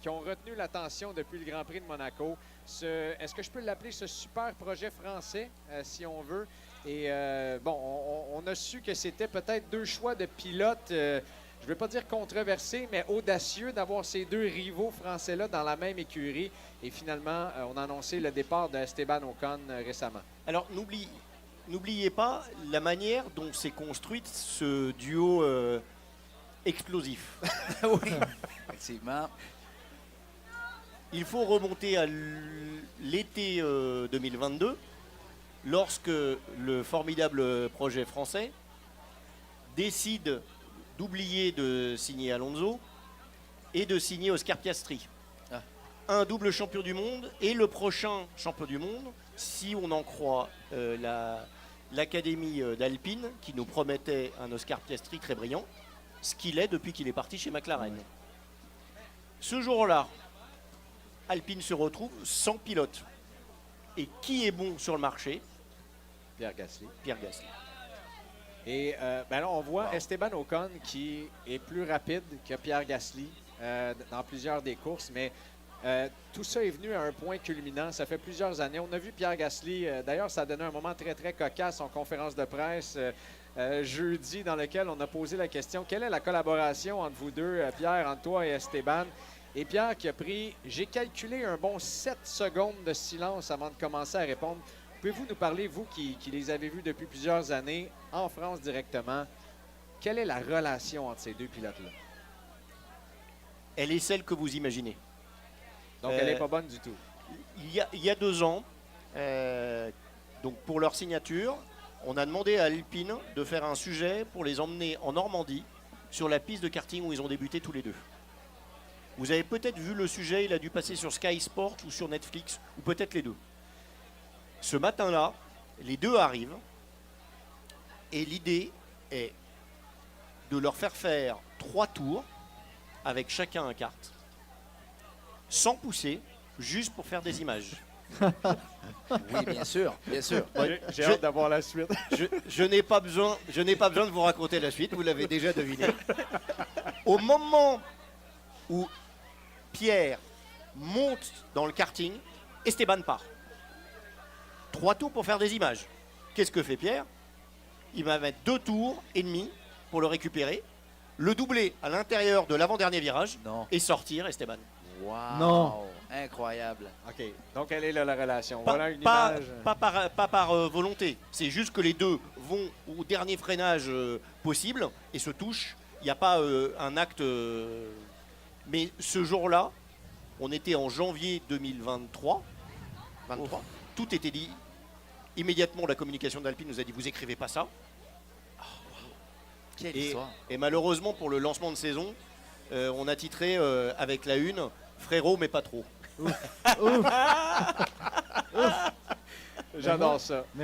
qui ont retenu l'attention depuis le Grand Prix de Monaco. Est-ce que je peux l'appeler ce super projet français, si on veut? Et on a su que c'était peut-être deux choix de pilotes, je ne vais pas dire controversés, mais audacieux d'avoir ces deux rivaux français-là dans la même écurie. Et finalement, on a annoncé le départ de Esteban Ocon récemment. Alors, n'oubliez pas la manière dont s'est construite ce duo explosif. Oui, effectivement. Il faut remonter à l'été 2022, lorsque le formidable projet français décide d'oublier de signer Alonso et de signer Oscar Piastri. Ah. Un double champion du monde et le prochain champion du monde, si on en croit l'académie d'Alpine, qui nous promettait un Oscar Piastri très brillant, ce qu'il est depuis qu'il est parti chez McLaren. Ouais. Ce jour-là, Alpine se retrouve sans pilote. Et qui est bon sur le marché? Pierre Gasly. Pierre Gasly. Et là, on voit Esteban Ocon qui est plus rapide que Pierre Gasly dans plusieurs des courses, mais tout ça est venu à un point culminant. Ça fait plusieurs années. On a vu Pierre Gasly, d'ailleurs, ça a donné un moment très, très cocasse en conférence de presse jeudi, dans lequel on a posé la question, quelle est la collaboration entre vous deux, Pierre, entre toi et Esteban? Et Pierre qui a pris, j'ai calculé un bon 7 secondes de silence avant de commencer à répondre. Pouvez-vous nous parler, vous qui les avez vus depuis plusieurs années, en France directement, quelle est la relation entre ces deux pilotes-là? Elle est celle que vous imaginez. Donc, elle n'est pas bonne du tout. Il y a 2 ans, donc pour leur signature, on a demandé à Alpine de faire un sujet pour les emmener en Normandie sur la piste de karting où ils ont débuté tous les deux. Vous avez peut-être vu le sujet, il a dû passer sur Sky Sport ou sur Netflix, ou peut-être les deux. Ce matin-là, les deux arrivent et l'idée est de leur faire 3 tours avec chacun un kart, sans pousser, juste pour faire des images. Oui, bien sûr, bien sûr. J'ai hâte d'avoir la suite. Je n'ai pas besoin de vous raconter la suite, vous l'avez déjà deviné. Au moment où Pierre monte dans le karting, Esteban part. 3 tours pour faire des images. Qu'est-ce que fait Pierre? Il va mettre 2 tours et demi pour le récupérer, le doubler à l'intérieur de l'avant-dernier virage Non. et sortir Esteban. Wow. Non. Incroyable. OK. Donc, elle est là, la relation. Pas, Voilà une pas- image. pas par volonté, c'est juste que les deux vont au dernier freinage possible et se touchent. Il n'y a pas un acte... Mais ce jour-là, on était en janvier 2023. 23. Tout était dit. Immédiatement, la communication d'Alpine nous a dit, vous écrivez pas ça. Quelle Et, histoire. et malheureusement, pour le lancement de saison, on a titré avec la une, frérot, mais pas trop. J'adore ça.